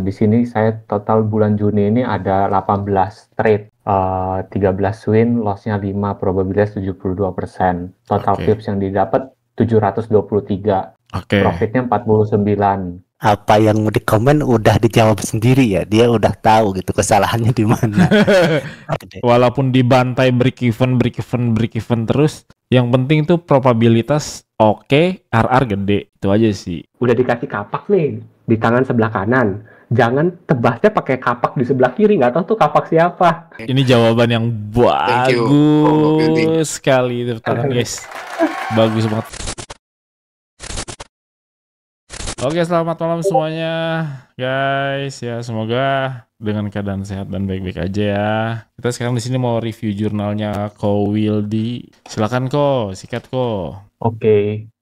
Di sini saya total bulan Juni ini ada 18 trade, 13 win, loss-nya 5, probabilitas 72%. Total Oke. pips yang didapat 723, Oke. profitnya 49. Apa yang di komen udah dijawab sendiri ya, dia udah tahu gitu kesalahannya di mana. Oke. Walaupun dibantai break even terus, yang penting tuh probabilitas oke, RR gede. Itu aja sih. Udah dikasih kapak nih di tangan sebelah kanan, jangan tebasnya pakai kapak di sebelah kiri, nggak tahu tuh kapak siapa. Ini jawaban yang Thank you, Bro Beauty. bagus sekali. Tepuk tangan guys. Bagus banget. Oke, selamat malam semuanya, guys. Ya, semoga dengan keadaan sehat dan baik-baik aja ya. Kita sekarang di sini mau review jurnalnya Ko Wildy. Silakan Ko, sikat Ko. Oke,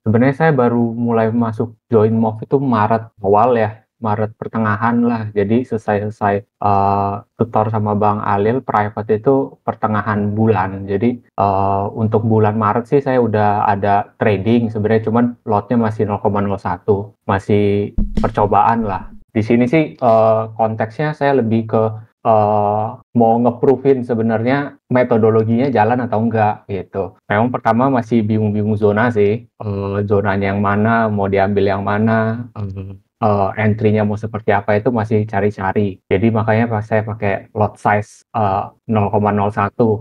sebenarnya saya baru mulai masuk join MOV itu Maret awal ya, Maret pertengahan lah. Jadi selesai tutor sama Bang Alil private itu pertengahan bulan. Jadi untuk bulan Maret sih saya udah ada trading sebenarnya, cuman lotnya masih 0,01, masih percobaan lah. Di sini sih konteksnya saya lebih ke mau nge-proofin sebenarnya metodologinya jalan atau enggak gitu. Memang pertama masih bingung-bingung zona sih, zonanya yang mana, mau diambil yang mana, entry-nya mau seperti apa itu masih cari-cari. Jadi makanya saya pakai lot size 0,01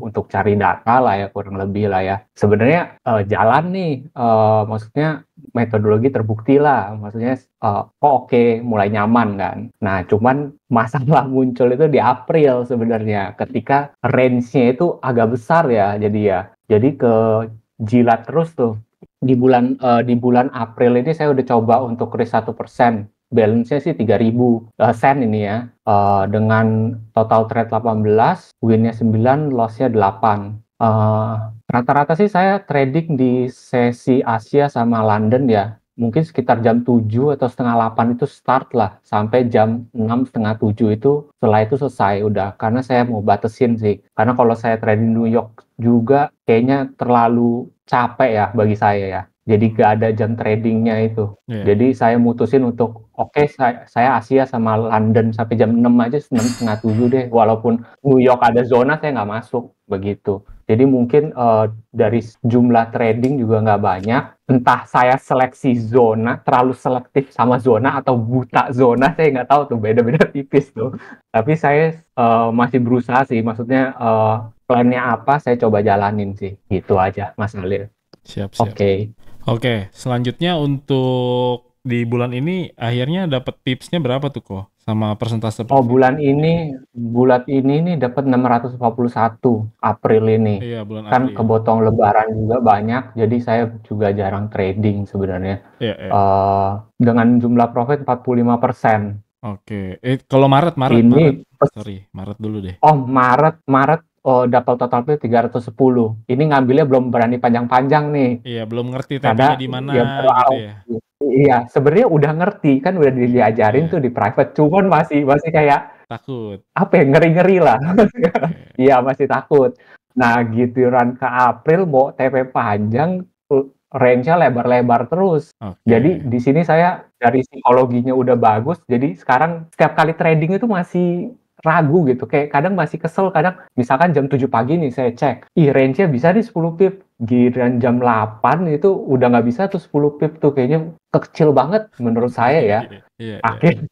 untuk cari data lah ya, kurang lebih lah ya. Sebenarnya jalan nih, maksudnya metodologi terbukti lah, maksudnya kok oke, mulai nyaman kan. Nah, cuman masalah muncul itu di April sebenarnya, ketika range-nya itu agak besar ya, jadi ke jilat terus tuh. Di bulan April ini saya udah coba untuk risk 1%, balance-nya sih 3.000 sen ini ya, dengan total trade 18, win-nya 9, loss-nya 8. Rata-rata sih saya trading di sesi Asia sama London ya, mungkin sekitar jam 7 atau setengah 8 itu start lah, sampai jam 6, setengah 7 itu, setelah itu selesai udah, karena saya mau batasin sih, karena kalau saya trading New York juga kayaknya terlalu capek ya bagi saya ya, jadi gak ada jam tradingnya itu. Jadi saya mutusin untuk saya Asia sama London sampai jam 6 aja, 6, setengah 7 deh, walaupun New York ada zona saya nggak masuk begitu. Jadi mungkin dari jumlah trading juga nggak banyak, entah saya seleksi zona, terlalu selektif sama zona atau buta zona, saya nggak tahu tuh, beda-beda tipis tuh. Tapi saya masih berusaha sih, maksudnya plannya apa saya coba jalanin sih, gitu aja Mas Alil. Siap. Oke, selanjutnya untuk di bulan ini akhirnya dapat tipsnya berapa tuh Ko? Sama persentase profit? Bulan ini nih dapat 641 April ini. Iya, bulan Kan April. kebotong lebaran juga banyak, jadi saya juga jarang trading sebenarnya. Iya. Dengan jumlah profit 45%. Oke. Kalau Maret. Maret dulu deh. Maret dapat total pay 310. Ini ngambilnya belum berani panjang-panjang nih. Iya, belum ngerti TP-nya di mana gitu ya. Iya, sebenarnya udah ngerti kan, udah diajarin tuh di private, cuman masih kayak takut. Apa ya, ngeri-ngeri lah. Iya, masih takut. Nah, giliran ke April mau TP panjang, range-nya lebar-lebar terus. Jadi di sini saya dari psikologinya udah bagus, jadi sekarang setiap kali trading itu masih ragu gitu, kayak kadang masih kesel, kadang misalkan jam 7 pagi nih saya cek, range-nya bisa nih 10 pip, giliran jam 8 itu udah nggak bisa tuh 10 pip tuh, kayaknya kecil banget menurut saya ya. Akhirnya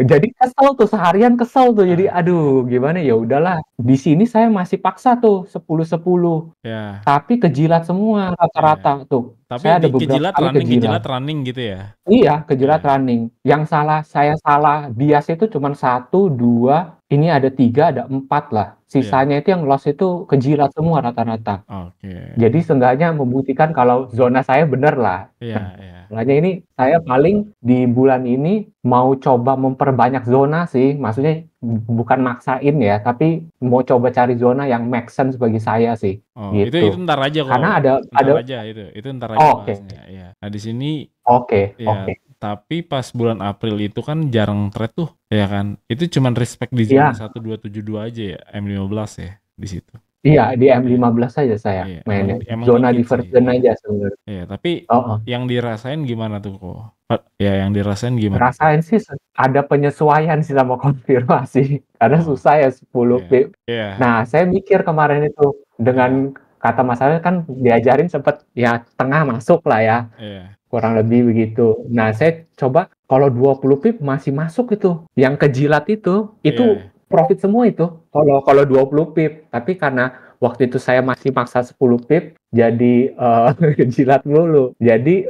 jadi kesel tuh, seharian kesel tuh, jadi aduh gimana, ya udahlah. Di sini saya masih paksa tuh 10-10. Ya. Tapi kejilat semua rata-rata tuh. Tapi saya ada beberapa kali kejilat running gitu ya? Iya, kejilat running. Yang saya salah bias itu cuma 1, 2, ini ada 3, ada 4 lah. Sisanya itu yang loss itu kejilat semua rata-rata. Jadi seenggaknya membuktikan kalau zona saya bener lah. Iya. Makanya ini saya paling di bulan ini mau coba memperbanyak zona sih. Maksudnya bukan maksain ya, tapi mau coba cari zona yang make sense bagi saya sih. Gitu. Itu ntar aja kok. Karena ada itu ntar aja bahasnya. Ya. Nah di sini Oke. Tapi pas bulan April itu kan jarang trade tuh, ya kan? Itu cuman respect di zona 1272 aja ya, M15 ya di situ. Iya, di M15 saja saya Iya, mainnya. emang Zona dikit sih. divergen aja sebenarnya. Iya, tapi Heeh. yang dirasain gimana tuh kok? Ya, yang dirasain gimana? Rasain sih ada penyesuaian sih sama konfirmasi. Karena Oh, susah ya 10 iya. pip. Iya. Nah, saya mikir kemarin itu dengan kata Mas Alil kan diajarin sempet ya tengah masuk lah ya. Iya. Kurang lebih begitu. Nah, saya coba kalau 20 pip masih masuk itu. Yang kejilat itu Iya. profit semua itu. Kalau 20 pip. Tapi karena waktu itu saya masih maksa 10 pip, jadi kejilat dulu. Jadi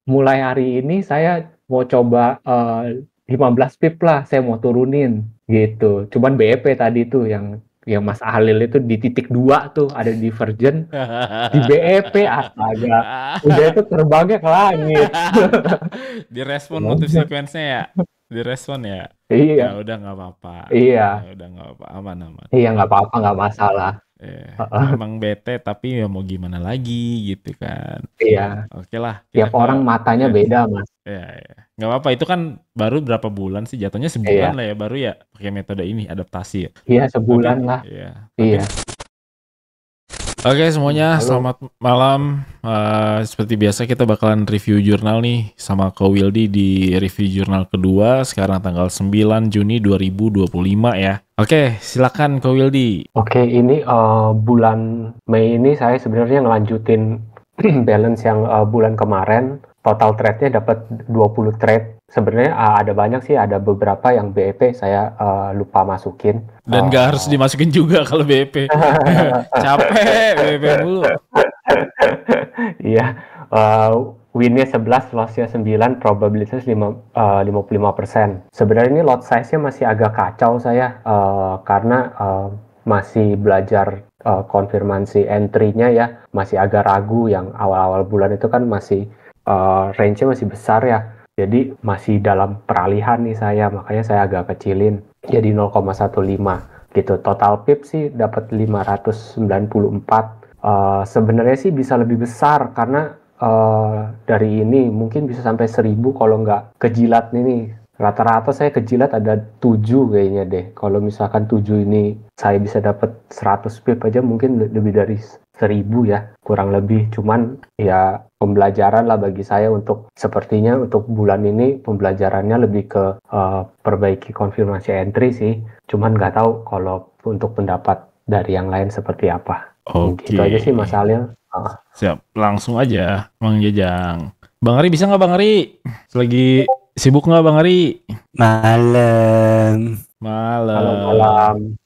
mulai hari ini saya mau coba 15 pip lah, saya mau turunin gitu. Cuman BEP tadi tuh yang Mas Alil itu di titik 2 tuh ada divergen di BEP, astaga. Udah itu terbangnya ke langit. Direspon motif sequence-nya ya? Direspon ya? Iya. Ya udah nggak apa-apa. Iya. Ya udah nggak apa-apa, aman. Iya, nggak apa-apa, nggak masalah. Emang bete tapi ya mau gimana lagi gitu kan. Iya. Oke lah. Tiap orang matanya beda, Mas. Iya. Nggak apa-apa, itu kan baru berapa bulan sih? Jatuhnya sebulan lah ya baru ya pakai metode ini, adaptasi ya. Iya, sebulan lah. Iya. Oke semuanya, selamat malam. Seperti biasa kita bakalan review jurnal nih sama Ko Wildy di review jurnal kedua sekarang tanggal 9 Juni 2025 ya. Oke, silakan Ko Wildy. Oke, ini bulan Mei ini saya sebenarnya ngelanjutin balance yang bulan kemarin. Total trade-nya dapat 20 trade. Sebenarnya ada banyak sih, ada beberapa yang BEP saya lupa masukin. Dan nggak harus dimasukin juga kalau BEP. Capek BEP mulu. Iya, win-nya 11, loss-nya 9, probabilitas 55%. Sebenarnya ini lot size-nya masih agak kacau saya, karena masih belajar konfirmasi entry-nya ya, masih agak ragu. Yang awal-awal bulan itu kan masih range-nya masih besar ya, jadi masih dalam peralihan nih saya, makanya saya agak kecilin jadi 0,15 gitu. Total pip sih dapat 594. Sebenarnya sih bisa lebih besar karena dari ini mungkin bisa sampai 1000 kalau nggak kejilat nih. Rata-rata saya kejilat ada 7 kayaknya deh. Kalau misalkan 7 ini saya bisa dapat 100 pip aja mungkin lebih dari 1000 ya, kurang lebih. Cuman ya pembelajaran lah bagi saya untuk sepertinya untuk bulan ini pembelajarannya lebih ke perbaiki konfirmasi entry sih. Cuman nggak tahu kalau untuk pendapat dari yang lain seperti apa. Oke. Gitu aja sih Mas Alil. Siap, langsung aja Bang Jajang. Bang Ari bisa nggak Bang Ari? Lagi sibuk nggak Bang Ari? Malam. Malam.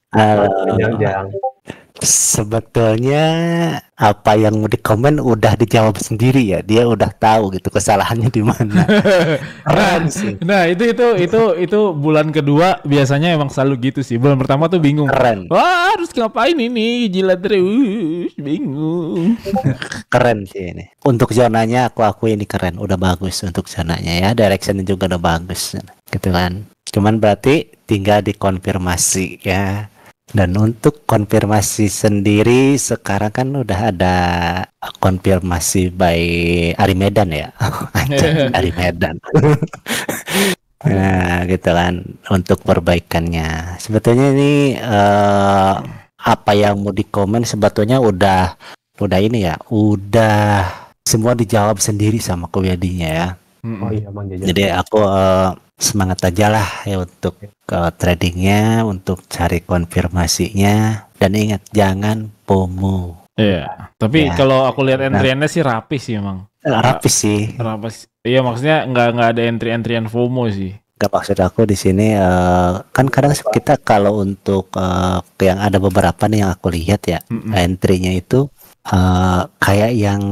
Jang. Sebetulnya apa yang mau dikomen udah dijawab sendiri ya. Dia udah tahu gitu kesalahannya di mana. Keren sih. Nah, itu bulan kedua biasanya emang selalu gitu sih. Bulan pertama tuh bingung. Keren. Wah, harus ngapain ini? Jilat terus, bingung. Keren sih ini. Untuk zonanya aku akui ini keren. Udah bagus untuk zonanya ya. Directionnya juga udah bagus. Gitu kan. Cuman berarti tinggal dikonfirmasi ya. Dan untuk konfirmasi sendiri sekarang kan udah ada konfirmasi by Ari Medan ya. Ari Medan. Nah gitu kan untuk perbaikannya. Sebetulnya ini apa yang mau dikomen sebetulnya udah ini ya. Udah semua dijawab sendiri sama Ko Wildy-nya ya. Oh iya Bang Jajang. Jadi aku semangat aja lah ya untuk tradingnya, untuk cari konfirmasinya, dan ingat jangan FOMO. Iya, tapi Ya, kalau aku lihat entry-nya sih rapi sih emang. Rapi sih. Iya maksudnya nggak ada entry-entryan FOMO sih. Gak maksud aku di sini kan kadang kita kalau untuk yang ada beberapa nih yang aku lihat ya entry-nya itu kayak yang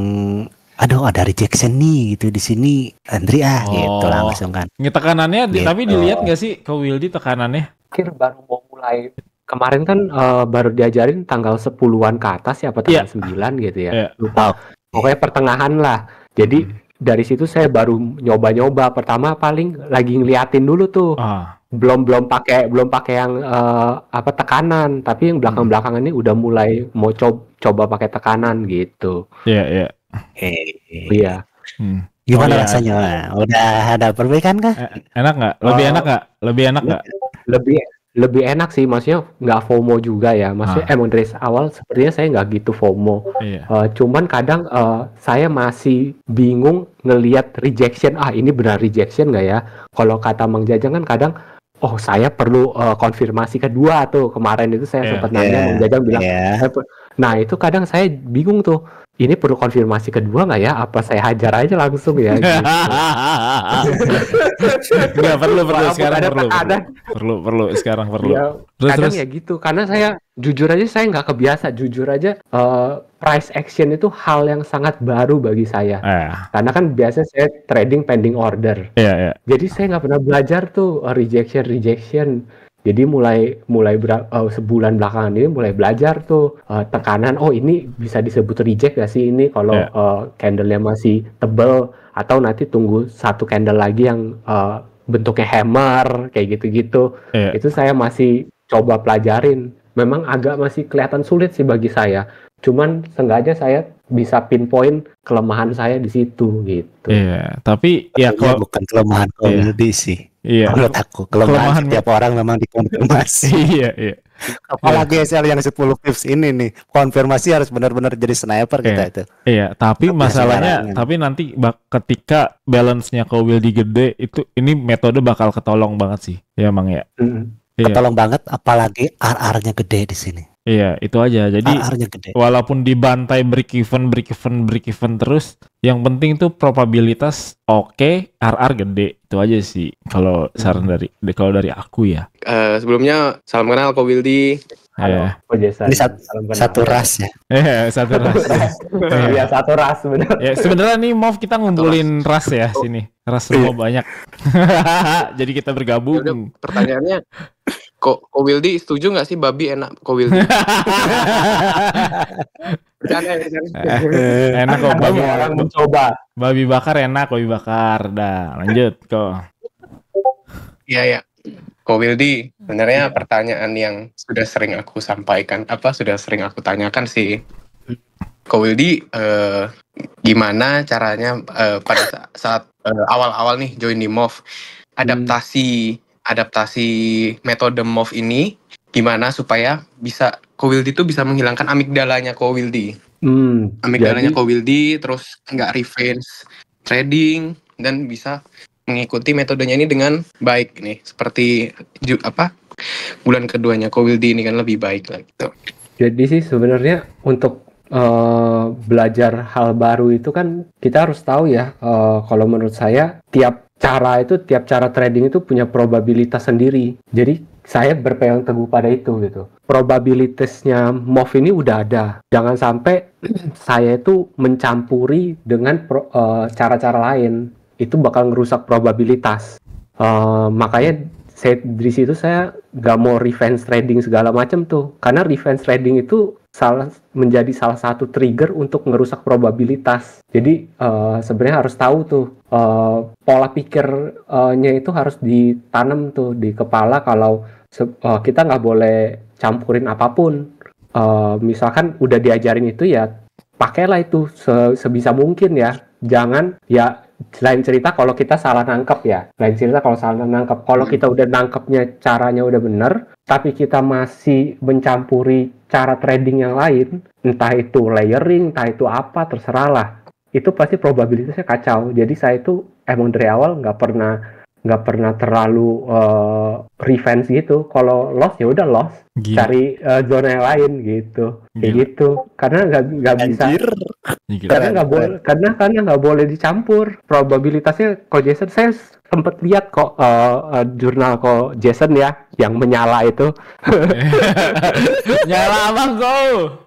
aduh ada rejection nih gitu di sini entry gitu langsung kan. Tekanannya Gitu. tapi dilihat nggak sih Ko Wildy tekanannya? Akhir baru mau mulai kemarin kan baru diajarin tanggal 10-an ke atas ya, apa tanggal 9 gitu ya. Lupa. Pokoknya pertengahan lah. Jadi dari situ saya baru nyoba-nyoba. Pertama paling lagi ngeliatin dulu tuh. Belum pakai yang tekanan, tapi yang belakang-belakangan ini udah mulai mau coba pakai tekanan gitu. Iya. Iya. Gimana rasanya? Udah ada perbaikan kah? Enak nggak? Lebih enak nggak? Lebih lebih enak sih, maksudnya nggak FOMO juga ya. Maksudnya emang dari awal sepertinya saya nggak gitu FOMO. Iya. Cuman kadang saya masih bingung ngelihat rejection. Ini benar rejection nggak ya? Kalau kata Mang Jajang kan kadang, saya perlu konfirmasi kedua tuh. Kemarin itu saya sempat nanya, Mang Jajang bilang. Nah itu kadang saya bingung tuh. Ini perlu konfirmasi kedua nggak ya? Apa saya hajar aja langsung ya? Gitu. Nggak perlu sekarang perlu sekarang perlu. Ya, kadang ya gitu, karena saya jujur aja saya nggak kebiasa. Jujur aja price action itu hal yang sangat baru bagi saya. Karena kan biasa saya trading pending order. Jadi saya nggak pernah belajar tuh rejection. Jadi mulai sebulan belakangan ini mulai belajar tuh tekanan. Ini bisa disebut reject gak sih ini kalau candle-nya masih tebel, atau nanti tunggu satu candle lagi yang bentuknya hammer kayak gitu-gitu. Itu saya masih coba pelajarin. Memang agak masih kelihatan sulit sih bagi saya. Cuman seenggaknya saya bisa pinpoint kelemahan saya di situ gitu. Tapi ya kalau bukan kelemahan komedi sih. Menurut aku kelemahan setiap orang memang dikonfirmasi. Apalagi SL yang 10 pips ini nih, konfirmasi harus benar-benar jadi sniper kita itu. Tapi masalahnya nanti ketika balance-nya Kowildi gede itu, ini metode bakal ketolong banget sih. Ya Mang ya. Ketolong banget, apalagi RR-nya gede di sini. Itu aja. Jadi walaupun dibantai break even terus, yang penting tuh probabilitas RR gede. Itu aja sih kalau saran dari aku ya. Sebelumnya salam kenal Kowildi. Ini satu ras ya. Satu ras. Iya, satu ras benar. Sebenarnya nih MOV kita ngumpulin ras ya sini. Ras semua banyak. Jadi kita bergabung. Yaudah, pertanyaannya, Kowildi setuju nggak sih babi enak Kowildi? Enak kok babi. Orang mencoba. Babi bakar enak, babi bakar. Dah, lanjut kok. Iya. Kowildi, sebenarnya pertanyaan yang sudah sering aku sampaikan, sudah sering aku tanyakan sih. Kowildi, gimana caranya pada saat awal-awal nih join di MOV, adaptasi metode MOV ini gimana supaya Kowildi itu bisa menghilangkan amigdalanya Kowildi. Amigdalanya Kowildi, terus nggak revenge trading, dan bisa mengikuti metodenya ini dengan baik nih, seperti bulan keduanya Kowildi ini kan lebih baik lah gitu. Jadi sih sebenarnya untuk belajar hal baru itu kan kita harus tahu ya, kalau menurut saya tiap cara trading itu punya probabilitas sendiri. Jadi saya berpegang teguh pada itu gitu. Probabilitasnya MOV ini udah ada. Jangan sampai saya itu mencampuri dengan cara-cara lain. Itu bakal ngerusak probabilitas. Makanya dari situ saya nggak mau revenge trading segala macam tuh, karena revenge trading itu menjadi salah satu trigger untuk ngerusak probabilitas. Jadi sebenarnya harus tahu tuh pola pikirnya itu harus ditanam tuh di kepala. Kalau kita nggak boleh campurin apapun. Misalkan udah diajarin itu ya pakailah itu sebisa mungkin ya. Jangan ya. Lain cerita kalau kita salah nangkep ya. Kalau kita udah nangkepnya caranya udah bener, tapi kita masih mencampuri cara trading yang lain, entah itu layering, entah itu apa, terserah lah. Itu pasti probabilitasnya kacau. Jadi saya itu emang dari awal nggak pernah terlalu revenge gitu. Kalau loss ya udah loss. Gila. Cari zona yang lain gitu. Kayak gitu. Karena nggak bisa. Karena nggak boleh dicampur. Probabilitasnya kok Jason, saya sempat lihat kok jurnal kok Jason ya yang menyala itu. Nyala abang kau.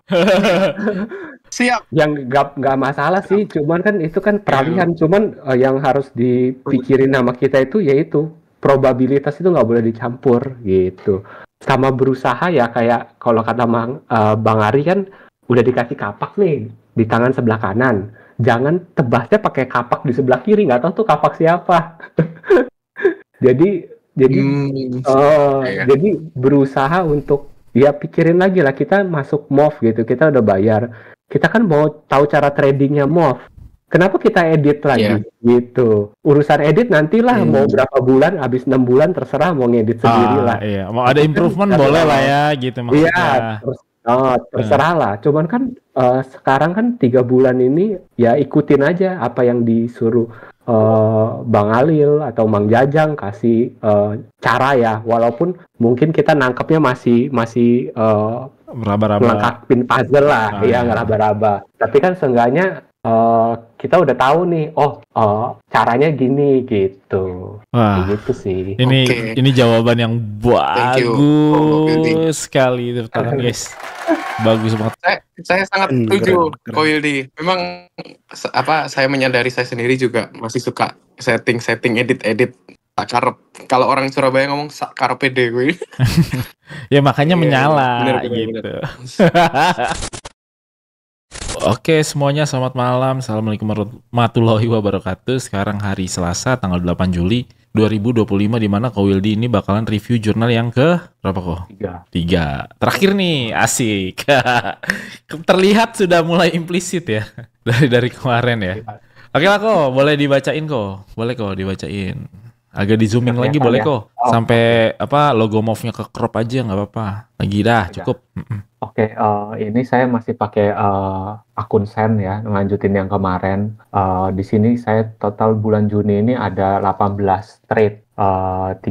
Siap. Yang nggak masalah sih, cuman kan itu kan peralihan. Cuman yang harus dipikirin sama kita itu yaitu probabilitas itu nggak boleh dicampur gitu. Sama berusaha ya, kayak kalau kata Bang Ari kan udah dikasih kapak nih di tangan sebelah kanan. Jangan tebasnya pakai kapak di sebelah kiri, nggak tahu tuh kapak siapa. Jadi berusaha untuk ya pikirin lagi lah, kita masuk MOV gitu, kita udah bayar. Kita kan mau tahu cara tradingnya MOV. kenapa kita edit lagi gitu. Urusan edit nantilah mau berapa bulan, habis 6 bulan terserah mau ngedit sendiri lah. Iya, mau ada improvement boleh lah ya gitu maksudnya. Iya, terserah lah. Cuman kan sekarang kan 3 bulan ini ya ikutin aja apa yang disuruh Bang Alil atau Mang Jajang kasih cara ya. Walaupun mungkin kita nangkepnya masih melengkapin puzzle lah, ngeraba-raba. Tapi kan seenggaknya kita udah tahu nih, caranya gini gitu. Wah, gitu sih. Ini jawaban yang bagus sekali itu guys. Bagus banget. Saya sangat setuju, Ko Wildy. Memang saya menyadari saya sendiri juga masih suka setting edit tak karep. Kalau orang Surabaya ngomong sak karepe dhewe. Ya makanya menyala gitu. Oke semuanya, selamat malam. Assalamualaikum warahmatullahi wabarakatuh. Sekarang hari Selasa tanggal 8 Juli 2025, di mana Ko Wildy ini bakalan review jurnal yang ke berapa kok? 3. Terakhir nih, asik. Terlihat sudah mulai implisit ya dari kemarin ya. Oke lah kok, boleh dibacain kok. Boleh kok dibacain. Agak di zooming lagi boleh kok. Sampai logo move-nya ke crop aja nggak apa-apa. Lagi dah cukup. Oke, ini saya masih pakai akun Sen ya, lanjutin yang kemarin. Di sini saya total bulan Juni ini ada 18 trade, 13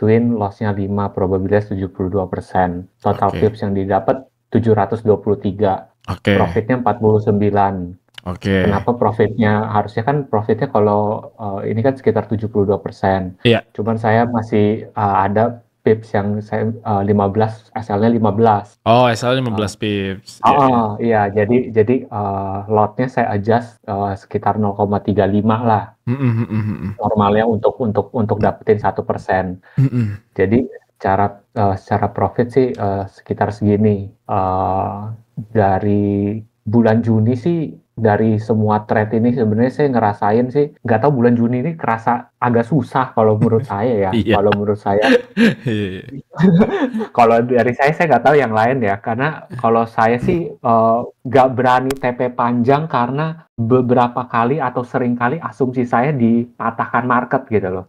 win, loss-nya 5, probabilitas 72%. Total pips yang didapat 723. Profitnya 49. Kenapa profitnya? Harusnya kan profitnya kalau ini kan sekitar 72%. Iya. Cuman saya masih ada pips yang saya 15, SL-nya 15. Oh, SL 15 pips. Iya, jadi lotnya saya adjust sekitar 0,35 lah. Normalnya untuk dapetin 1%. Jadi secara profit sih sekitar segini. Dari bulan Juni sih, dari semua trade ini sebenarnya saya ngerasain sih, nggak tahu bulan Juni ini kerasa agak susah kalau menurut saya ya. Kalau menurut saya, kalau dari saya nggak tahu yang lain ya, karena kalau saya sih nggak berani TP panjang karena beberapa kali atau sering kali asumsi saya dipatahkan market gitu loh.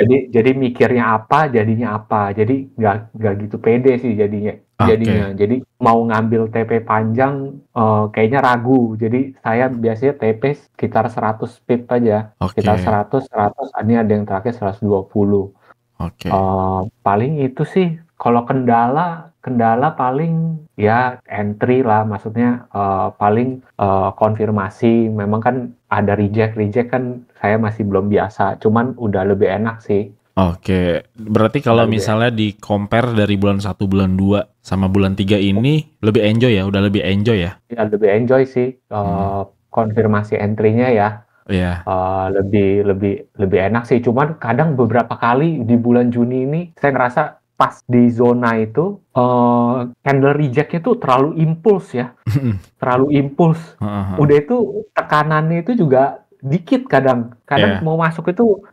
Jadi mikirnya apa, jadinya apa. Jadi nggak gitu pede sih jadinya. Jadi mau ngambil TP panjang kayaknya ragu. Jadi saya biasanya TP sekitar 100 pip aja. Sekitar 100, ini ada yang terakhir 120. Paling itu sih. Kalau kendala paling ya entry lah, maksudnya paling konfirmasi. Memang kan ada reject kan saya masih belum biasa. Cuman udah lebih enak sih. Berarti kalau misalnya di compare dari bulan 1, bulan 2 sama bulan 3 ini lebih enjoy ya? Udah lebih enjoy ya? Ya lebih enjoy sih, konfirmasi entry-nya ya. Lebih enak sih. Cuman kadang beberapa kali di bulan Juni ini saya ngerasa pas di zona itu candle reject-nya tuh terlalu impuls ya. Terlalu impuls. Udah itu tekanannya itu juga dikit kadang mau masuk itu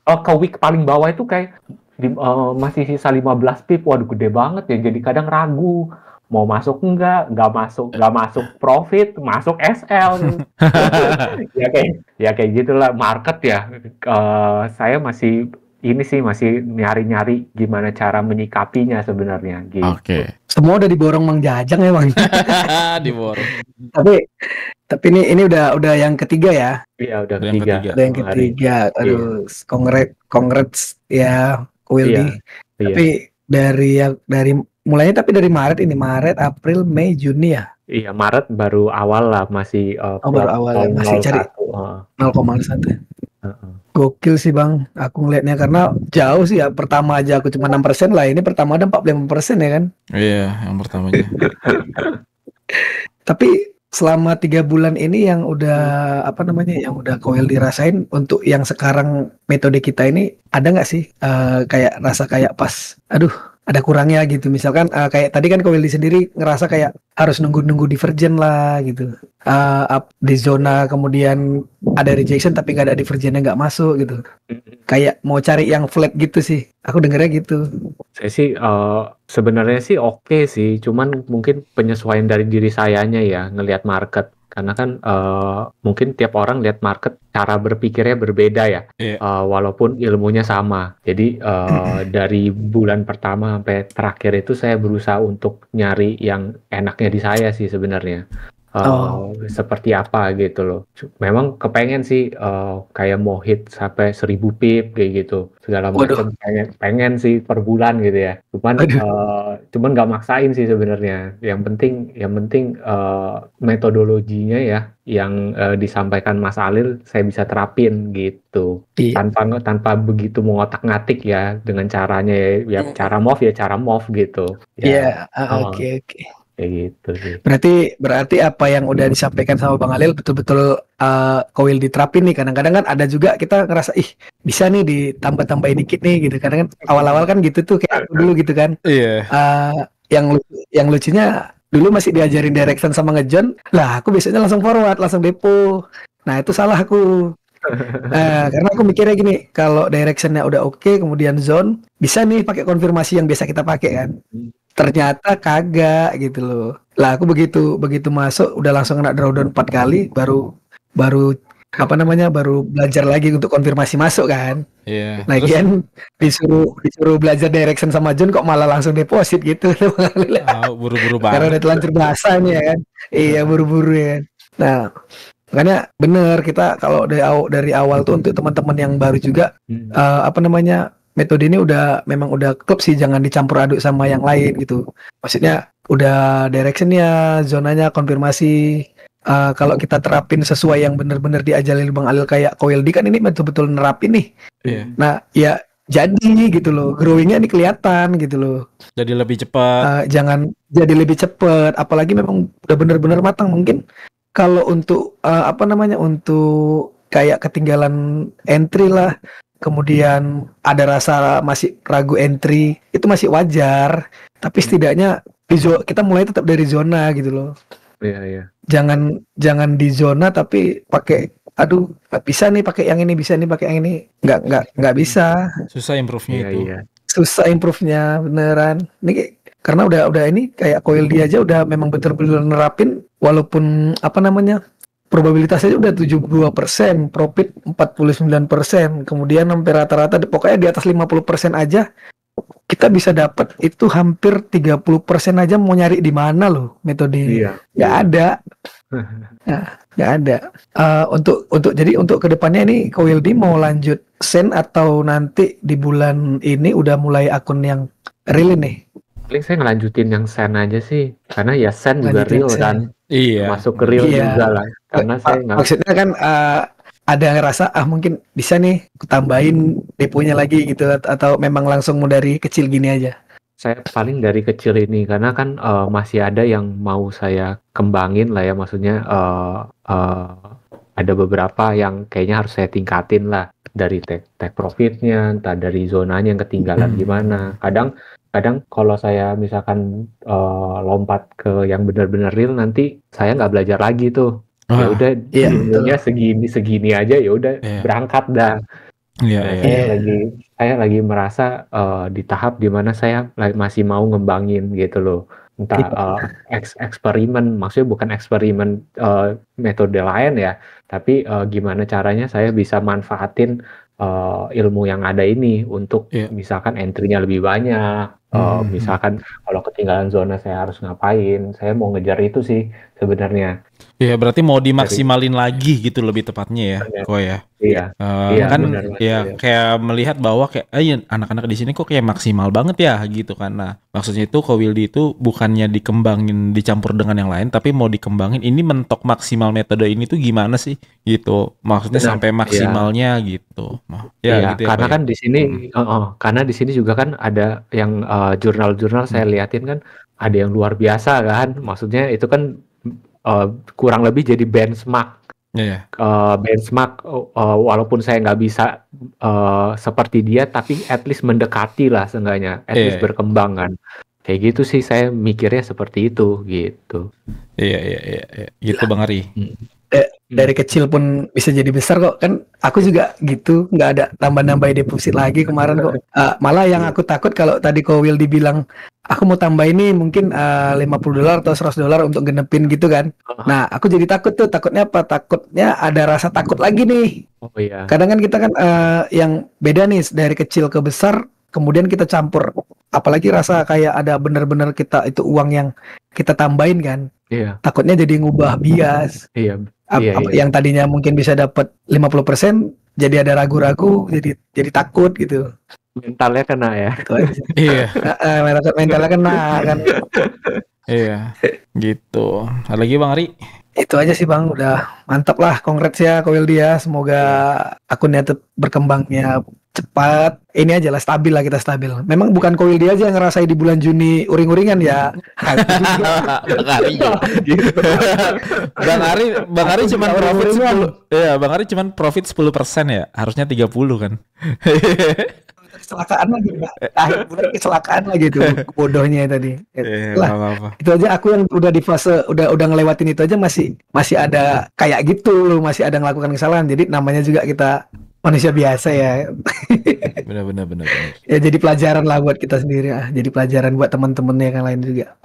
ke week paling bawah itu kayak masih sisa 15 pip, waduh gede banget ya, jadi kadang ragu mau masuk nggak masuk profit, masuk SL. ya kayak gitulah market ya. Saya masih nyari gimana cara menyikapinya sebenarnya gitu. Semua udah diborong Mang Jajang ya Bang. Diborong. Tapi ini udah yang ketiga ya. Iya, udah ketiga. Udah yang ketiga. Aduh, congrats ya Ko Wildy. Tapi dari mulainya dari Maret, April, Mei, Juni ya. Iya, Maret baru awal lah, masih baru awal masih cari 0,1. Gokil sih Bang, aku ngelihatnya karena jauh sih ya. Pertama aja aku cuma 6% lah, ini pertama ada 45% ya kan? Iya, yang pertamanya. Tapi selama 3 bulan ini yang udah yang udah Ko Wildy dirasain untuk yang sekarang metode kita ini, ada nggak sih kayak rasa kayak pas, aduh ada kurangnya gitu, misalkan kayak tadi kan Ko Wildy sendiri ngerasa kayak harus nunggu divergen lah gitu, up di zona kemudian ada rejection tapi nggak ada divergennya, nggak masuk gitu, kayak mau cari yang flat gitu sih, aku dengernya gitu. Saya sih sebenarnya sih oke sih, cuman mungkin penyesuaian dari diri sayanya ya ngelihat market. karena kan mungkin tiap orang lihat market cara berpikirnya berbeda ya. Walaupun ilmunya sama. Jadi dari bulan pertama sampai terakhir itu saya berusaha untuk nyari yang enaknya di saya sih sebenarnya. Seperti apa gitu loh. Memang kepengen sih kayak mau hit sampai 1000 pip kayak gitu segala macam, pengen sih per bulan gitu ya. Cuman nggak maksain sih sebenarnya. Yang penting metodologinya ya yang disampaikan Mas Alil saya bisa terapin gitu. Tanpa begitu mengotak-ngatik ya dengan caranya ya cara MOV gitu. Oke. Kayak gitu sih. Berarti apa yang udah disampaikan sama Bang Alil betul-betul Kowil diterapin nih. Kadang-kadang kan ada juga kita ngerasa bisa nih ditambah-tambahin dikit nih gitu. Kadang kan awal-awal kan gitu tuh kayak aku dulu gitu kan. Yang lucunya dulu masih diajarin direction sama ngejon. Lah aku biasanya langsung forward, langsung depo. Nah itu salah aku. Karena aku mikirnya gini, kalau directionnya udah oke, kemudian zone bisa nih pakai konfirmasi yang biasa kita pakai kan. Ternyata kagak gitu loh. Lah aku begitu masuk udah langsung kena drawdown 4 kali, baru baru belajar lagi untuk konfirmasi masuk kan. Lagian disuruh belajar direction sama John kok malah langsung deposit gitu. Buru-buru banget. Karena udah terlanjur bahasanya ya kan. Iya buru-buru ya. Nah, makanya bener kita kalau dari awal tuh untuk teman-teman yang baru juga metode ini memang udah klub sih, jangan dicampur aduk sama yang lain gitu. Maksudnya udah directionnya, zonanya, konfirmasi. Kalau kita terapin sesuai yang benar-benar diajarin Bang Alil kayak Kowil kan ini betul-betul nerapin nih. Nah ya jadi gitu loh, growingnya ini kelihatan gitu loh. Jadi lebih cepat. Jangan jadi lebih cepat, apalagi memang udah benar-benar matang. Mungkin kalau untuk untuk kayak ketinggalan entry lah, kemudian ada rasa masih ragu entry, itu masih wajar. Tapi setidaknya kita mulai tetap dari zona gitu loh. Iya. Jangan di zona tapi pakai nggak bisa nih pakai yang ini, bisa nih pakai yang ini. Nggak bisa. Susah improve-nya itu. Iya. Susah improve-nya beneran. Ini karena udah ini kayak Coil D aja udah memang betul-betul nerapin, walaupun probabilitasnya udah 72%, profit 49%, kemudian sampai rata-rata pokoknya di atas 50% aja kita bisa dapat itu hampir 30% aja. Mau nyari di mana loh metode nggak ada. Nggak ada. Jadi untuk kedepannya ini Coil D mau lanjut sen atau nanti di bulan ini udah mulai akun yang real nih? Paling saya ngelanjutin yang sen aja sih, karena ya sen juga real kan. Iya. Masuk ke real juga lah. Karena maksudnya kan ada ngerasa mungkin bisa nih tambahin deponya lagi gitu, atau memang langsung mau dari kecil gini aja? Saya paling dari kecil ini karena kan masih ada yang mau saya kembangin lah ya, maksudnya ada beberapa yang kayaknya harus saya tingkatin lah, dari take profitnya, entah dari zonanya yang ketinggalan gimana. Kadang kalau saya misalkan lompat ke yang benar-benar real, nanti saya nggak belajar lagi tuh. Ya udah ilmunya segini aja, ya udah berangkat dah. Saya lagi merasa di tahap dimana saya masih mau ngembangin gitu loh. Entah eksperimen, maksudnya bukan eksperimen metode lain ya, tapi gimana caranya saya bisa manfaatin ilmu yang ada ini untuk misalkan entry-nya lebih banyak. Misalkan kalau ketinggalan zona saya harus ngapain, saya mau ngejar itu sih sebenarnya. Iya, berarti mau dimaksimalin lagi gitu lebih tepatnya ya, kok ya. Iya. Kayak melihat bahwa kayak anak-anak di sini kok kayak maksimal banget ya gitu kan. Nah, maksudnya itu Kowil D itu bukannya dikembangin dicampur dengan yang lain, tapi mau dikembangin ini mentok maksimal metode ini tuh gimana sih gitu. Maksudnya sampai maksimalnya gitu. Gitu karena kan di sini karena di sini juga kan ada yang jurnal-jurnal saya liatin kan ada yang luar biasa kan. Maksudnya itu kan kurang lebih jadi benchmark. Benchmark walaupun saya nggak bisa seperti dia, tapi at least mendekati lah seenggaknya, at least berkembang kan. Kayak gitu sih saya mikirnya seperti itu gitu. Iya. Gitu Bang Ari. Dari kecil pun bisa jadi besar kok, kan aku juga gitu, nggak ada tambah-nambahin deposit lagi kemarin kok. Malah yang aku takut kalau tadi Kowil dibilang aku mau tambah ini mungkin $50 atau $100 untuk genepin gitu kan. Nah, aku jadi takut tuh. Takutnya apa? Takutnya ada rasa takut lagi nih. Oh iya. Kadang kan kita kan yang beda nih dari kecil ke besar, kemudian kita campur. Apalagi rasa kayak ada bener-bener kita itu uang yang kita tambahin kan. Iya. Takutnya jadi ngubah bias. Iya. Yang tadinya mungkin bisa dapat 50%, jadi ada ragu-ragu, jadi takut gitu. Mentalnya kena ya. Iya. Mentalnya kena kan. Iya. Gitu. Ada lagi Bang Ari? Itu aja sih Bang, udah mantap lah. Congrats ya Kowildi ya. Semoga akunnya tetap berkembangnya cepat. Ini aja lah, stabil lah, kita stabil. Memang bukan Kowildi aja yang ngerasain di bulan Juni uring-uringan ya. Bang Ari. Bang Ari cuman profit 10. Iya, Bang Ari cuman profit 10% ya. Harusnya 30 kan. Kecelakaan lagi Pak. Akhir bulan kecelakaan lagi tuh bodohnya tadi. Lah, apa-apa. itu aja aku yang udah di fase udah ngelewatin itu aja masih ada kayak gitu loh, masih ada ngelakukan kesalahan. Jadi namanya juga kita manusia biasa ya. Benar. Ya jadi pelajaran lah buat kita sendiri, jadi pelajaran buat teman-teman yang lain juga.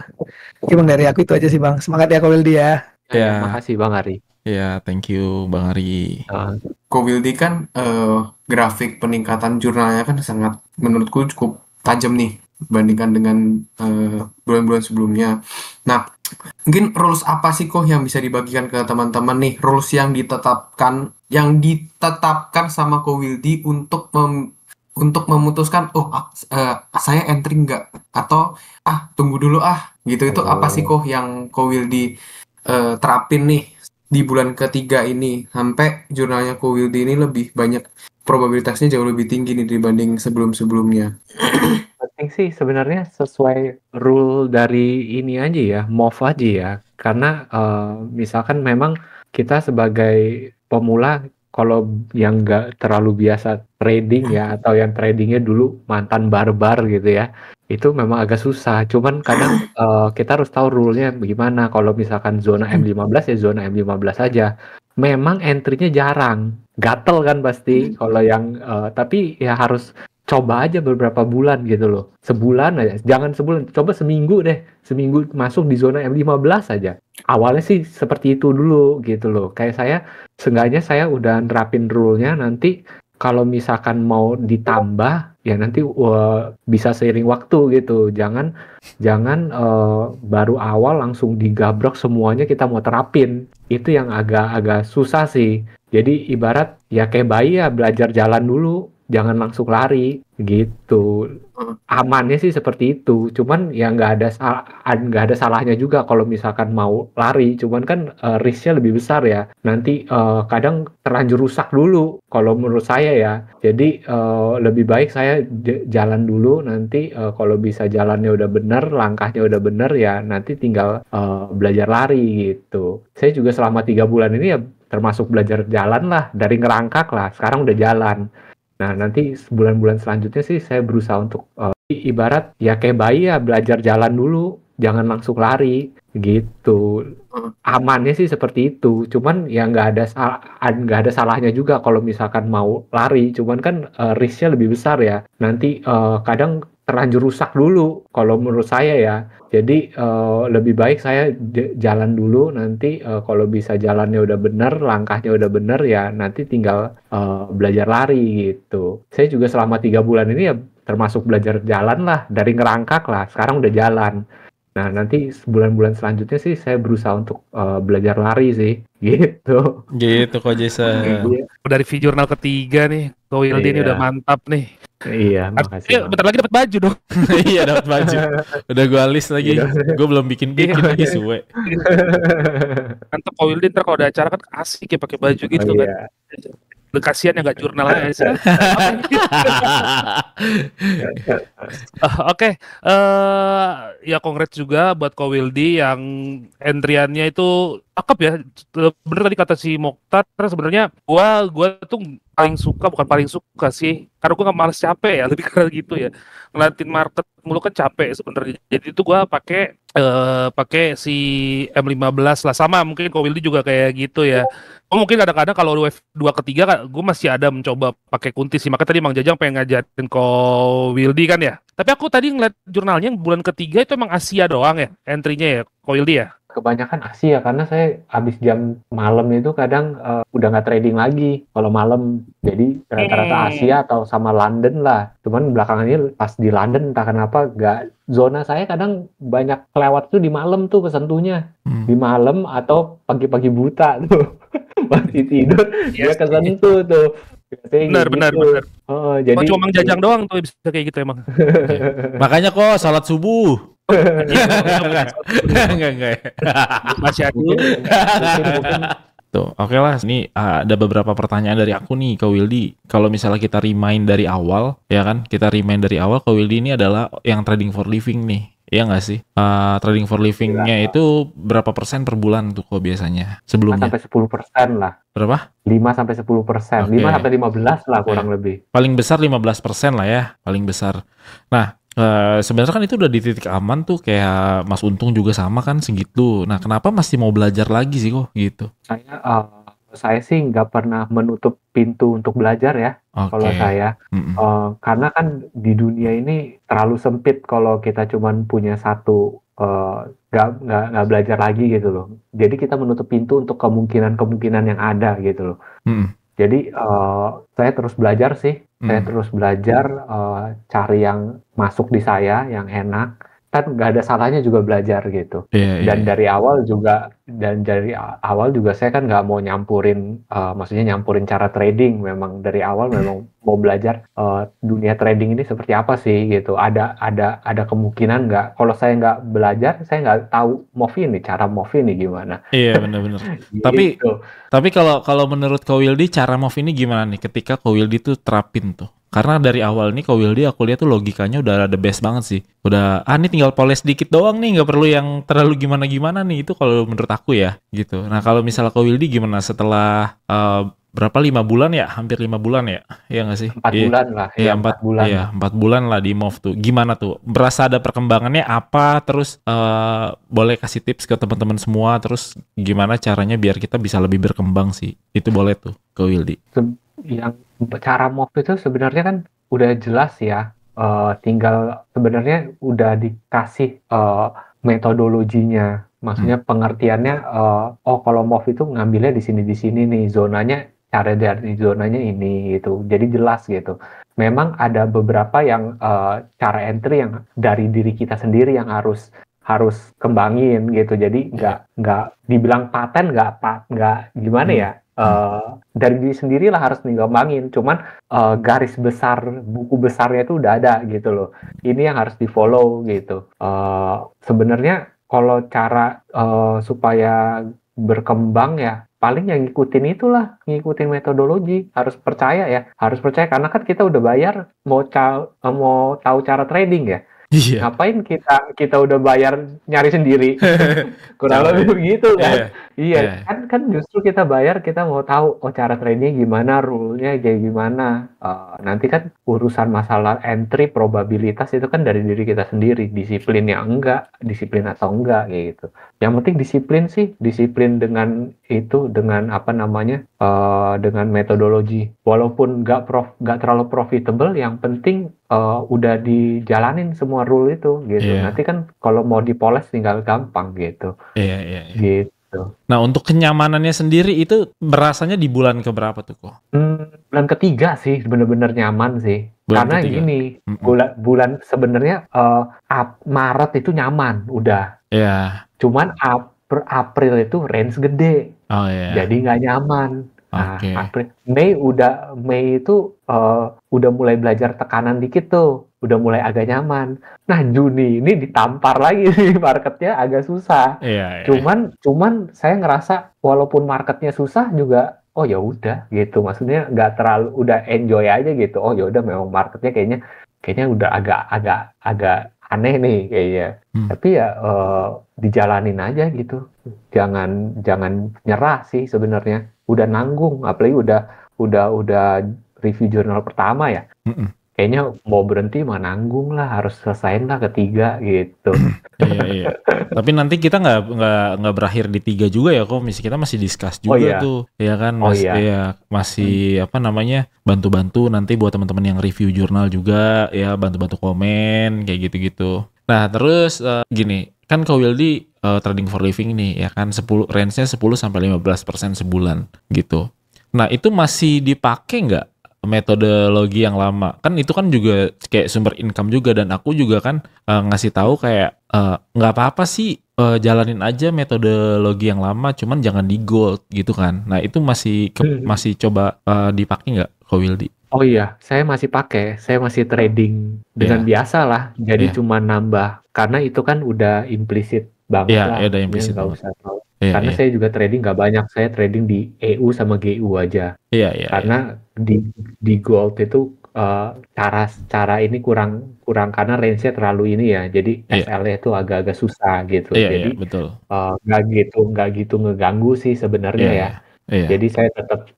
Oke Bang, dari aku itu aja sih Bang. Semangat ya Kowildi ya. Ya. Makasih Bang Ari. Ya, thank you Bang Ari. Kowildi kan grafik peningkatan jurnalnya kan sangat, menurutku cukup tajam nih dibandingkan dengan bulan-bulan sebelumnya. Nah, mungkin rules apa sih kok yang bisa dibagikan ke teman-teman nih? Rules yang ditetapkan sama Kowildi untuk memutuskan saya entry nggak, atau tunggu dulu gitu. Itu apa sih kok yang Kowildi terapin nih di bulan ketiga ini sampai jurnalnya Kowildi ini lebih banyak, probabilitasnya jauh lebih tinggi nih dibanding sebelum-sebelumnya? Penting sih sebenarnya sesuai rule dari ini aja ya, MOV aja ya. Karena misalkan memang kita sebagai pemula, kalau yang nggak terlalu biasa trading ya, atau yang tradingnya dulu mantan barbar gitu ya, itu memang agak susah. Cuman kadang kita harus tahu rule-nya bagaimana. Kalau misalkan zona M15 ya zona M15 aja. Memang entry-nya jarang, gatel kan pasti kalau yang tapi ya harus coba aja beberapa bulan gitu loh. Sebulan aja, jangan sebulan, coba seminggu deh. Seminggu masuk di zona M15 aja. Awalnya sih seperti itu dulu gitu loh. Kayak seenggaknya saya udah nerapin rule-nya, nanti kalau misalkan mau ditambah ya nanti bisa seiring waktu gitu. Jangan baru awal langsung digabrok semuanya kita mau terapin. Itu yang agak susah sih. Jadi ibarat ya kayak bayi ya, belajar jalan dulu, jangan langsung lari gitu. Amannya sih seperti itu. Cuman ya nggak ada salahnya juga kalau misalkan mau lari. Cuman kan risknya lebih besar ya. Nanti kadang terlanjur rusak dulu kalau menurut saya ya. Jadi lebih baik saya jalan dulu. Nanti kalau bisa jalannya udah bener, langkahnya udah bener ya, nanti tinggal belajar lari gitu. Saya juga selama 3 bulan ini ya termasuk belajar jalan lah, dari ngerangkak lah, sekarang udah jalan. Nah, nanti bulan-bulan selanjutnya sih saya berusaha untuk ibarat ya kayak bayi ya, belajar jalan dulu, jangan langsung lari gitu. Amannya sih seperti itu. Cuman ya nggak ada salahnya juga kalau misalkan mau lari. Cuman kan risknya lebih besar ya. Nanti kadang terlanjur rusak dulu kalau menurut saya ya. Jadi lebih baik saya jalan dulu, nanti kalau bisa jalannya udah bener, langkahnya udah bener ya, nanti tinggal belajar lari gitu. Saya juga selama 3 bulan ini ya termasuk belajar jalan lah, dari ngerangkak lah, sekarang udah jalan. Nah, nanti bulan-bulan selanjutnya sih saya berusaha untuk belajar lari sih, gitu. Gitu kok Jason. Dari jurnal ketiga nih, Kowildi ini udah mantap nih. Iya, makasih. Bentar lagi dapat baju dong. Iya, dapat baju. Udah gue list lagi. Gue belum bikin lagi suwe. Mantap Kowildi, ntar kalau ada acara kan asik ya pakai baju gitu kan. Kasihan yang nggak jurnal aja sih. Oke, ya congrats juga buat Kowildi yang entry-annya itu cakep ya. Bener tadi kata si Mokhtar, sebenarnya gua tuh bukan paling suka sih, karena gua nggak males capek ya, lebih karena gitu ya. Ngeliatin market mulu kan capek sebenarnya. Jadi itu gua pakai si M15 lah, sama mungkin Kowildi juga kayak gitu ya. Mungkin kadang-kadang kalau wave 2 ketiga kan gue masih ada mencoba pakai kunti sih. Maka tadi Mang Jajang pengen ngajarin Kowildi kan ya. Tapi aku tadi ngeliat jurnalnya yang bulan ketiga itu emang Asia doang ya entry-nya ya, Kowildi ya. Kebanyakan Asia karena saya habis jam malam itu kadang udah nggak trading lagi kalau malam, jadi rata-rata Asia atau sama London lah. Cuman belakangan ini pas di London entah kenapa nggak, zona saya kadang banyak kelewat tuh di malam tuh kesentuhnya, di malam atau pagi-pagi buta tuh masih tidur dia kesentuh tuh. Benar. Oh, jadi cuma Mang Jajang doang tuh bisa kayak gitu emang. Makanya kok salat subuh. Enggak. Masih ada. mungkin Tuh, oke lah. Ini ada beberapa pertanyaan dari aku nih ke Wildy. Kalau misalnya kita remind dari awal, ya kan? Kita remind dari awal ke Wildy ini adalah yang trading for living nih. Iya nggak sih? Trading for living-nya itu berapa persen per bulan tuh kok biasanya? 5 Sebelumnya? sampai 10% lah. Berapa? 5-10%. 5 sampai 15 lah kurang lebih. Paling besar 15% lah ya, paling besar. Nah, sebenarnya kan itu udah di titik aman tuh, kayak Mas Untung juga sama kan segitu. Nah, kenapa masih mau belajar lagi sih kok gitu? Saya sih nggak pernah menutup pintu untuk belajar ya. Kalau saya, karena kan di dunia ini terlalu sempit kalau kita cuman punya satu, nggak belajar lagi gitu loh. Jadi kita menutup pintu untuk kemungkinan-kemungkinan yang ada gitu loh. Jadi saya terus belajar sih. Saya terus belajar cari yang masuk di saya, yang enak. Kan nggak ada salahnya juga belajar gitu. Dan dari awal juga saya kan nggak mau nyampurin, maksudnya nyampurin cara trading. Memang dari awal memang mau belajar dunia trading ini seperti apa sih gitu. Ada kemungkinan nggak? Kalau saya nggak belajar, saya nggak tahu cara move ini gimana. Iya benar-benar. Gitu. Tapi kalau menurut Kowildi cara move ini gimana nih ketika Kowildi tuh terapin tuh? Karena dari awal nih Kowildi aku lihat tuh logikanya udah the best banget sih. Udah ini tinggal poles dikit doang nih, nggak perlu yang terlalu gimana-gimana nih. Itu kalau menurut aku ya gitu. Nah kalau misalnya Kowildi gimana setelah berapa 5 bulan ya? Hampir 5 bulan ya? Iya nggak sih? 4 bulan lah. Iya 4 bulan. Iya 4 bulan lah di move tuh. Gimana tuh? Berasa ada perkembangannya apa? Terus boleh kasih tips ke teman-teman semua. Terus gimana caranya biar kita bisa lebih berkembang sih? Itu boleh tuh Kowildi. Yang cara move itu sebenarnya kan udah jelas ya. Tinggal sebenarnya udah dikasih metodologinya. Maksudnya pengertiannya, kalau move itu ngambilnya di sini nih, zonanya cara dari zonanya ini gitu. Jadi jelas gitu. Memang ada beberapa yang cara entry yang dari diri kita sendiri yang harus kembangin gitu. Jadi nggak dibilang paten, nggak gimana ya. Dari diri sendirilah harus dikembangin. Cuman garis besar, buku besarnya itu udah ada gitu loh. Ini yang harus di follow gitu. Sebenarnya kalau cara supaya berkembang ya paling yang ngikutin metodologi. Harus percaya karena kan kita udah bayar mau tahu cara trading ya. Iya. Ngapain kita udah bayar nyari sendiri? Kurang lebih begitu kan? Iya. Kan justru kita bayar, kita mau tahu cara tradingnya gimana, rule-nya kayak gimana. Nanti kan urusan masalah entry, probabilitas itu kan dari diri kita sendiri. Disiplin atau enggak kayak gitu. Yang penting disiplin dengan dengan metodologi. Walaupun nggak terlalu profitable, yang penting udah dijalanin semua rule itu gitu. Nanti kan kalau mau dipoles tinggal gampang gitu. Iya. Gitu. Nah untuk kenyamanannya sendiri itu berasanya di bulan keberapa tuh kok? Bulan ketiga sih bener-bener nyaman sih. Karena gini, bulan sebenarnya Maret itu nyaman udah. Iya. Cuman April itu range gede. Oh iya. Jadi nggak nyaman. Nah, Oke. Mei itu udah mulai belajar tekanan dikit tuh, udah mulai agak nyaman. Nah, Juni ini ditampar lagi nih, marketnya agak susah. Iya. Cuman saya ngerasa walaupun marketnya susah juga, oh ya udah gitu. Maksudnya nggak terlalu, udah enjoy aja gitu. Oh ya udah, memang marketnya kayaknya udah agak aneh nih kayaknya. Tapi ya dijalanin aja gitu. Jangan nyerah sih sebenarnya. Udah nanggung, apalagi udah review jurnal pertama ya. Kayaknya mau berhenti mah nanggung lah, harus selesaiin lah ketiga gitu. Iya. Tapi nanti kita nggak berakhir di 3 juga ya, kok kita masih discuss juga tuh, ya kan? Masih apa namanya, bantu-bantu nanti buat teman-teman yang review jurnal juga, ya bantu-bantu komen kayak gitu-gitu. Nah terus gini, kan Kowildi trading for living nih, ya kan, range-nya 10 sampai 15% sebulan gitu. Nah itu masih dipakai nggak metodologi yang lama? Kan itu kan juga kayak sumber income juga, dan aku juga kan ngasih tahu kayak nggak apa-apa sih, jalanin aja metodologi yang lama, cuman jangan di gold gitu kan. Nah itu masih coba dipakai nggak Kowildi? Oh iya, saya masih pakai, saya masih trading dengan biasa lah, jadi cuma nambah, karena itu kan udah implisit banget lah, udah implisit nggak banget. usah tahu. Karena saya juga trading nggak banyak, saya trading di EU sama GU aja. Karena di gold itu cara ini kurang karena range-nya terlalu ini ya, jadi SL-nya itu agak-agak susah gitu. Jadi betul. nggak gitu ngeganggu sih sebenarnya ya. Jadi saya tetap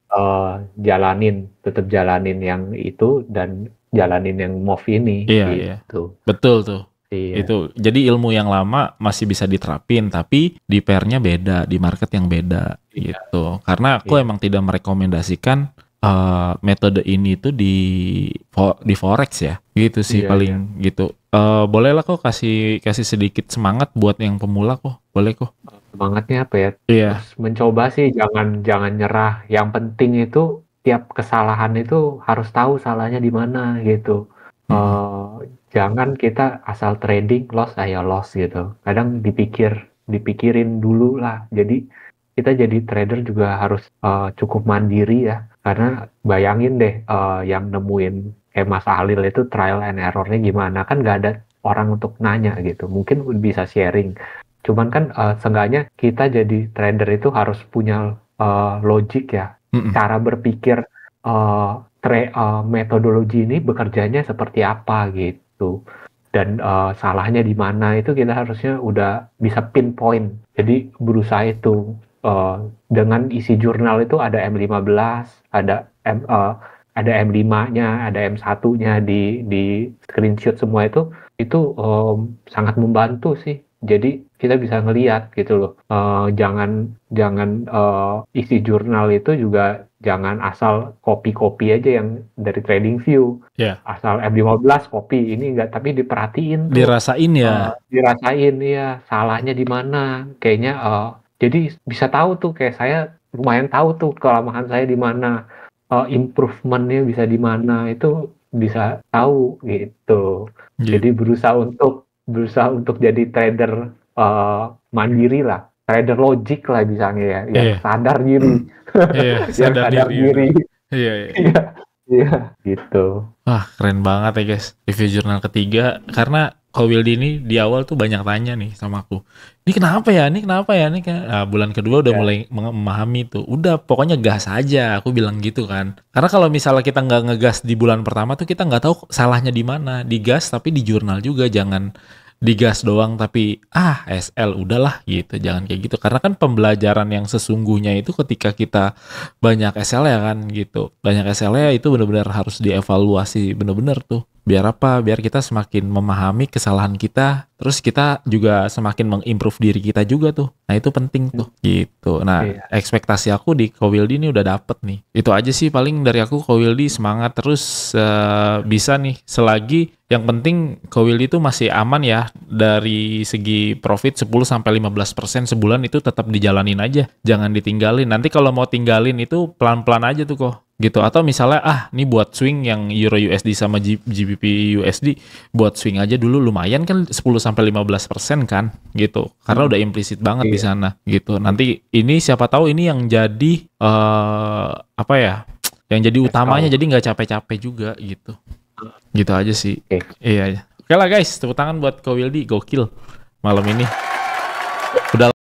jalanin yang itu dan jalanin yang MOV ini gitu. Betul tuh. Itu jadi ilmu yang lama masih bisa diterapin, tapi di pair-nya beda, di market yang beda gitu. Karena aku emang tidak merekomendasikan metode ini tuh di forex ya, gitu sih paling gitu. Bolehlah kok kasih sedikit semangat buat yang pemula kok, boleh kok. Semangatnya apa ya? Terus mencoba sih, jangan nyerah. Yang penting itu tiap kesalahan itu harus tahu salahnya di mana gitu. Jangan kita asal trading loss gitu. Kadang dipikirin dulu lah. Jadi kita jadi trader juga harus cukup mandiri ya. Karena bayangin deh yang nemuin kayak Mas Halil itu trial and errornya gimana, kan nggak ada orang untuk nanya gitu. Mungkin bisa sharing. Cuman kan seenggaknya kita jadi trader itu harus punya logik ya. Cara berpikir metodologi ini bekerjanya seperti apa gitu, dan salahnya di mana itu kita harusnya udah bisa pinpoint. Jadi berusaha itu dengan isi jurnal itu ada M15, ada M5-nya, ada M1-nya di screenshot semua itu sangat membantu sih. Jadi kita bisa ngelihat gitu loh. Jangan isi jurnal itu juga jangan asal copy aja yang dari TradingView. Asal M15 copy, ini enggak, tapi diperhatiin tuh. Dirasain ya. Dirasain ya, salahnya di mana. Kayaknya jadi bisa tahu tuh, kayak saya lumayan tahu tuh kelemahan saya di mana. Improvementnya bisa di mana, itu bisa tahu gitu. Jadi berusaha untuk jadi trader mandiri lah, trader logik lah misalnya ya, yang sadar diri. Sadar diri. Iya, gitu. Wah, keren banget ya guys, review jurnal ketiga. Karena Kowildi ini di awal tuh banyak tanya nih sama aku, ini kenapa ya, nah, bulan kedua udah mulai memahami tuh. Udah pokoknya gas aja, aku bilang gitu kan. Karena kalau misalnya kita nggak ngegas di bulan pertama tuh, kita nggak tahu salahnya di mana. Digas tapi di jurnal juga, jangan digas doang tapi SL udahlah gitu, jangan kayak gitu. Karena kan pembelajaran yang sesungguhnya itu ketika kita banyak SL ya kan gitu, banyak SL ya itu benar-benar harus dievaluasi benar-benar tuh. Biar apa? Biar kita semakin memahami kesalahan kita, terus kita juga semakin mengimprove diri kita juga tuh. Nah itu penting tuh gitu. Nah ekspektasi aku di Kowildi ini udah dapet nih. Itu aja sih paling dari aku. Kowildi semangat terus, bisa nih selagi yang penting Kowildi itu masih aman ya dari segi profit 10-15% sebulan, itu tetap dijalanin aja, jangan ditinggalin. Nanti kalau mau tinggalin itu pelan-pelan aja tuh kok gitu. Atau misalnya ini buat swing yang Euro USD sama GBP USD, buat swing aja dulu, lumayan kan 10-15% kan gitu, karena udah implisit banget di sana gitu. Nanti ini siapa tahu ini yang jadi yang jadi utamanya, jadi nggak capek-capek juga gitu aja sih. Iya. Oke lah guys, tepuk tangan buat Kowildi, gokil malam ini. Udah